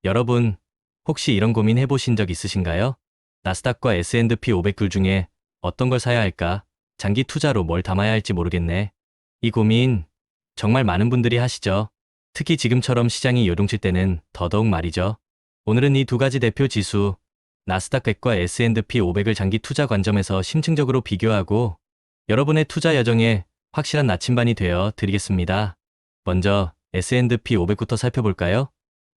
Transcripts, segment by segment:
여러분, 혹시 이런 고민 해보신 적 있으신가요? 나스닥과 S&P 500 중에 어떤 걸 사야 할까? 장기 투자로 뭘 담아야 할지 모르겠네. 이 고민 정말 많은 분들이 하시죠. 특히 지금처럼 시장이 요동칠 때는 더더욱 말이죠. 오늘은 이 두 가지 대표 지수, 나스닥 100과 S&P 500을 장기 투자 관점에서 심층적으로 비교하고 여러분의 투자 여정에 확실한 나침반이 되어 드리겠습니다. 먼저 S&P 500부터 살펴볼까요?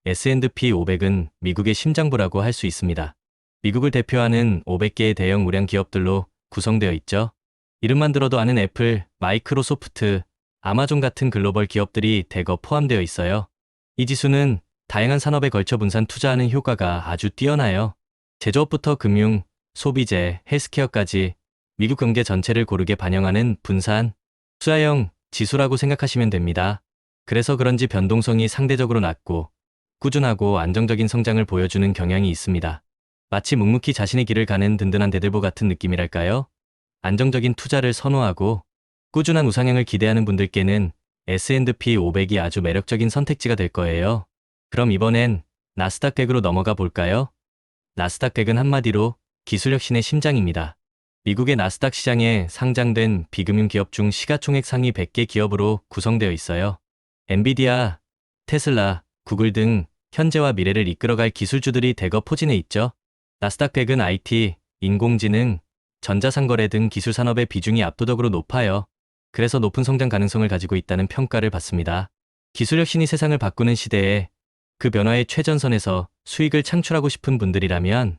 S&P 500은 미국의 심장부라고 할 수 있습니다. 미국을 대표하는 500개의 대형 우량 기업들로 구성되어 있죠. 이름만 들어도 아는 애플, 마이크로소프트, 아마존 같은 글로벌 기업들이 대거 포함되어 있어요. 이 지수는 다양한 산업에 걸쳐 분산 투자하는 효과가 아주 뛰어나요. 제조업부터 금융, 소비재, 헬스케어까지 미국 경제 전체를 고르게 반영하는 분산, 투자형 지수라고 생각하시면 됩니다. 그래서 그런지 변동성이 상대적으로 낮고 꾸준하고 안정적인 성장을 보여주는 경향이 있습니다. 마치 묵묵히 자신의 길을 가는 든든한 대들보 같은 느낌이랄까요? 안정적인 투자를 선호하고 꾸준한 우상향을 기대하는 분들께는 S&P 500이 아주 매력적인 선택지가 될 거예요. 그럼 이번엔 나스닥 100으로 넘어가 볼까요? 나스닥 100은 한마디로 기술혁신의 심장입니다. 미국의 나스닥 시장에 상장된 비금융 기업 중 시가총액 상위 100개 기업으로 구성되어 있어요. 엔비디아, 테슬라, 구글 등 현재와 미래를 이끌어갈 기술주들이 대거 포진해 있죠. 나스닥 100은 IT, 인공지능, 전자상거래 등 기술 산업의 비중이 압도적으로 높아요. 그래서 높은 성장 가능성을 가지고 있다는 평가를 받습니다. 기술혁신이 세상을 바꾸는 시대에 그 변화의 최전선에서 수익을 창출하고 싶은 분들이라면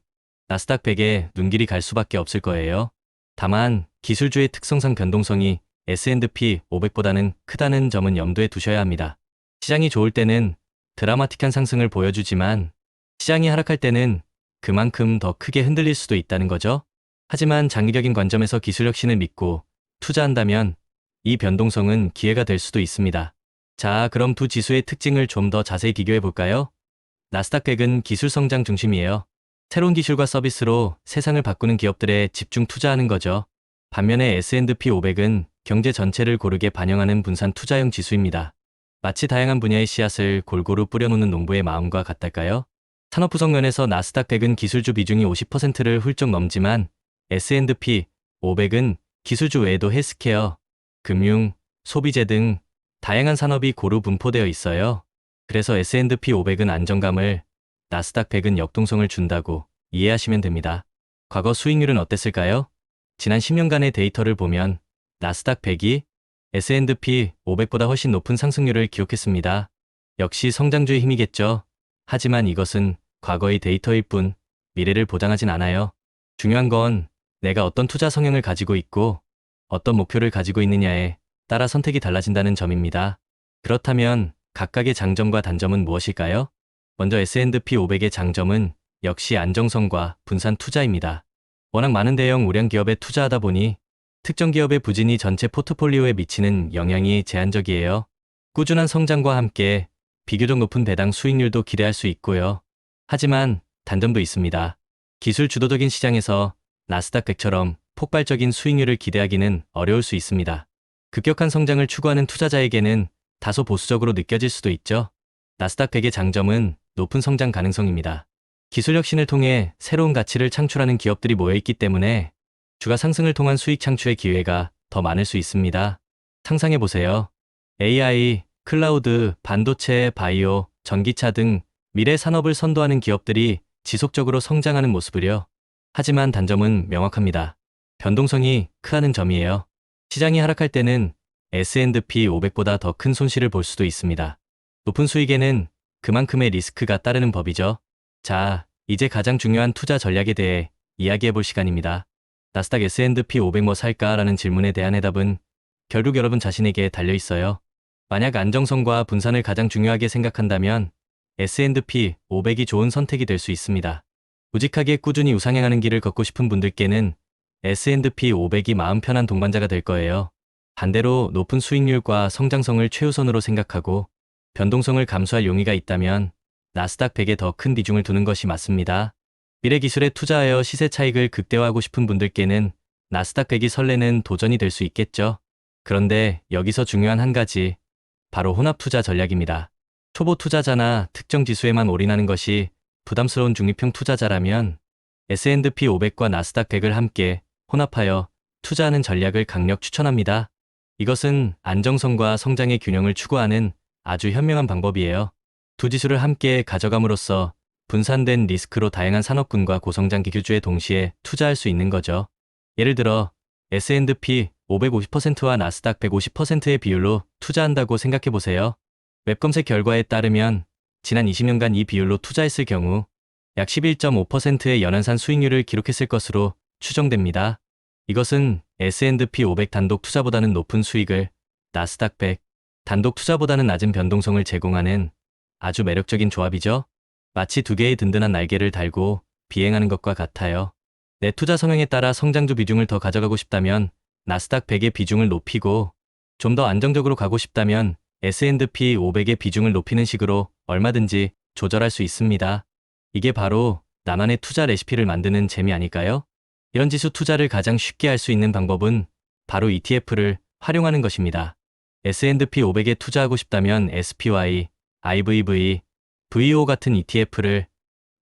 나스닥 100에 눈길이 갈 수밖에 없을 거예요. 다만 기술주의 특성상 변동성이 S&P 500보다는 크다는 점은 염두에 두셔야 합니다. 시장이 좋을 때는 드라마틱한 상승을 보여주지만 시장이 하락할 때는 그만큼 더 크게 흔들릴 수도 있다는 거죠. 하지만 장기적인 관점에서 기술혁신을 믿고 투자한다면 이 변동성은 기회가 될 수도 있습니다. 자, 그럼 두 지수의 특징을 좀 더 자세히 비교해 볼까요? 나스닥 100은 기술 성장 중심이에요. 새로운 기술과 서비스로 세상을 바꾸는 기업들에 집중 투자하는 거죠. 반면에 S&P 500은 경제 전체를 고르게 반영하는 분산 투자형 지수입니다. 마치 다양한 분야의 씨앗을 골고루 뿌려놓는 농부의 마음과 같달까요? 산업 구성 면에서 나스닥 100은 기술주 비중이 50%를 훌쩍 넘지만 S&P 500은 기술주 외에도 헬스케어, 금융, 소비재 등 다양한 산업이 고루 분포되어 있어요. 그래서 S&P 500은 안정감을, 나스닥 100은 역동성을 준다고 이해하시면 됩니다. 과거 수익률은 어땠을까요? 지난 10년간의 데이터를 보면 나스닥 100이 S&P 500보다 훨씬 높은 상승률을 기록했습니다. 역시 성장주의 힘이겠죠. 하지만 이것은 과거의 데이터일 뿐 미래를 보장하진 않아요. 중요한 건 내가 어떤 투자 성향을 가지고 있고 어떤 목표를 가지고 있느냐에 따라 선택이 달라진다는 점입니다. 그렇다면 각각의 장점과 단점은 무엇일까요? 먼저 S&P 500의 장점은 역시 안정성과 분산 투자입니다. 워낙 많은 대형 우량 기업에 투자하다 보니 특정 기업의 부진이 전체 포트폴리오에 미치는 영향이 제한적이에요. 꾸준한 성장과 함께 비교적 높은 배당 수익률도 기대할 수 있고요. 하지만 단점도 있습니다. 기술 주도적인 시장에서 나스닥 100처럼 폭발적인 수익률을 기대하기는 어려울 수 있습니다. 급격한 성장을 추구하는 투자자에게는 다소 보수적으로 느껴질 수도 있죠. 나스닥 100의 장점은 높은 성장 가능성입니다. 기술 혁신을 통해 새로운 가치를 창출하는 기업들이 모여있기 때문에 주가 상승을 통한 수익 창출의 기회가 더 많을 수 있습니다. 상상해보세요. AI, 클라우드, 반도체, 바이오, 전기차 등 미래 산업을 선도하는 기업들이 지속적으로 성장하는 모습을요. 하지만 단점은 명확합니다. 변동성이 크다는 점이에요. 시장이 하락할 때는 S&P 500보다 더 큰 손실을 볼 수도 있습니다. 높은 수익에는 그만큼의 리스크가 따르는 법이죠. 자, 이제 가장 중요한 투자 전략에 대해 이야기해 볼 시간입니다. 나스닥 S&P 500 뭐 살까라는 질문에 대한 해답은 결국 여러분 자신에게 달려 있어요. 만약 안정성과 분산을 가장 중요하게 생각한다면 S&P 500이 좋은 선택이 될 수 있습니다. 우직하게 꾸준히 우상향하는 길을 걷고 싶은 분들께는 S&P 500이 마음 편한 동반자가 될 거예요. 반대로 높은 수익률과 성장성을 최우선으로 생각하고 변동성을 감수할 용의가 있다면 나스닥 100에 더 큰 비중을 두는 것이 맞습니다. 미래 기술에 투자하여 시세 차익을 극대화하고 싶은 분들께는 나스닥 100이 설레는 도전이 될 수 있겠죠. 그런데 여기서 중요한 한 가지, 바로 혼합 투자 전략입니다. 초보 투자자나 특정 지수에만 올인하는 것이 부담스러운 중립형 투자자라면 S&P 500과 나스닥 100을 함께 혼합하여 투자하는 전략을 강력 추천합니다. 이것은 안정성과 성장의 균형을 추구하는 아주 현명한 방법이에요. 두 지수를 함께 가져감으로써 분산된 리스크로 다양한 산업군과 고성장 기술주에 동시에 투자할 수 있는 거죠. 예를 들어 S&P 550%와 나스닥 150%의 비율로 투자한다고 생각해 보세요. 웹검색 결과에 따르면 지난 20년간 이 비율로 투자했을 경우 약 11.5%의 연한산 수익률을 기록했을 것으로 추정됩니다. 이것은 S&P 500 단독 투자보다는 높은 수익을, 나스닥 100 단독 투자보다는 낮은 변동성을 제공하는 아주 매력적인 조합이죠. 마치 두 개의 든든한 날개를 달고 비행하는 것과 같아요. 내 투자 성향에 따라 성장주 비중을 더 가져가고 싶다면 나스닥 100의 비중을 높이고, 좀 더 안정적으로 가고 싶다면 S&P 500의 비중을 높이는 식으로 얼마든지 조절할 수 있습니다. 이게 바로 나만의 투자 레시피를 만드는 재미 아닐까요? 이런 지수 투자를 가장 쉽게 할 수 있는 방법은 바로 ETF를 활용하는 것입니다. S&P 500에 투자하고 싶다면 SPY, IVV, VO 같은 ETF를,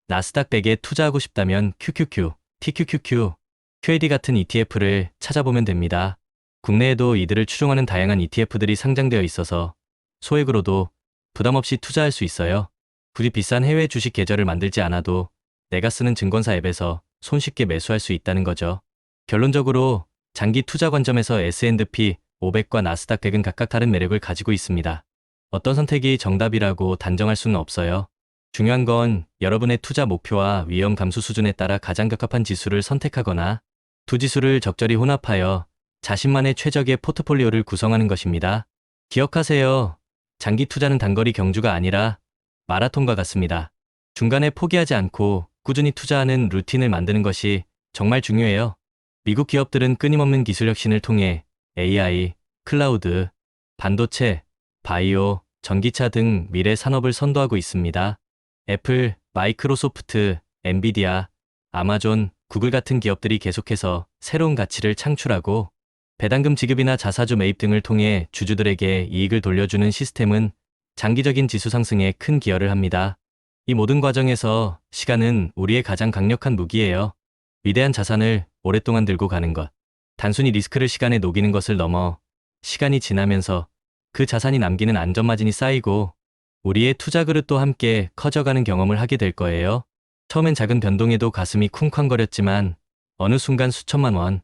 나스닥 100에 투자하고 싶다면 QQQ, TQQQ, QAD 같은 ETF를 찾아보면 됩니다. 국내에도 이들을 추종하는 다양한 ETF들이 상장되어 있어서 소액으로도 부담 없이 투자할 수 있어요. 굳이 비싼 해외 주식 계좌를 만들지 않아도 내가 쓰는 증권사 앱에서 손쉽게 매수할 수 있다는 거죠. 결론적으로 장기 투자 관점에서 S&P 500과 나스닥 100은 각각 다른 매력을 가지고 있습니다. 어떤 선택이 정답이라고 단정할 수는 없어요. 중요한 건 여러분의 투자 목표와 위험 감수 수준에 따라 가장 적합한 지수를 선택하거나 두 지수를 적절히 혼합하여 자신만의 최적의 포트폴리오를 구성하는 것입니다. 기억하세요. 장기 투자는 단거리 경주가 아니라 마라톤과 같습니다. 중간에 포기하지 않고 꾸준히 투자하는 루틴을 만드는 것이 정말 중요해요. 미국 기업들은 끊임없는 기술 혁신을 통해 AI, 클라우드, 반도체, 바이오, 전기차 등 미래 산업을 선도하고 있습니다. 애플, 마이크로소프트, 엔비디아, 아마존, 구글 같은 기업들이 계속해서 새로운 가치를 창출하고 배당금 지급이나 자사주 매입 등을 통해 주주들에게 이익을 돌려주는 시스템은 장기적인 지수 상승에 큰 기여를 합니다. 이 모든 과정에서 시간은 우리의 가장 강력한 무기예요. 위대한 자산을 오랫동안 들고 가는 것, 단순히 리스크를 시간에 녹이는 것을 넘어 시간이 지나면서 그 자산이 남기는 안전마진이 쌓이고 우리의 투자 그릇도 함께 커져가는 경험을 하게 될 거예요. 처음엔 작은 변동에도 가슴이 쿵쾅거렸지만 어느 순간 수천만 원,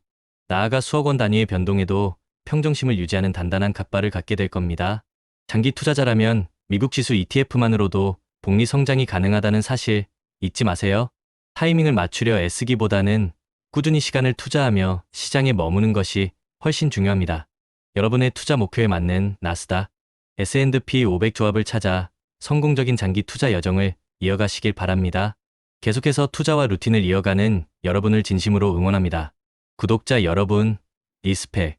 나아가 수억 원 단위의 변동에도 평정심을 유지하는 단단한 갓바를 갖게 될 겁니다. 장기 투자자라면 미국 지수 ETF만으로도 복리 성장이 가능하다는 사실 잊지 마세요. 타이밍을 맞추려 애쓰기보다는 꾸준히 시간을 투자하며 시장에 머무는 것이 훨씬 중요합니다. 여러분의 투자 목표에 맞는 나스닥, S&P 500 조합을 찾아 성공적인 장기 투자 여정을 이어가시길 바랍니다. 계속해서 투자와 루틴을 이어가는 여러분을 진심으로 응원합니다. 구독자 여러분, 리스펙.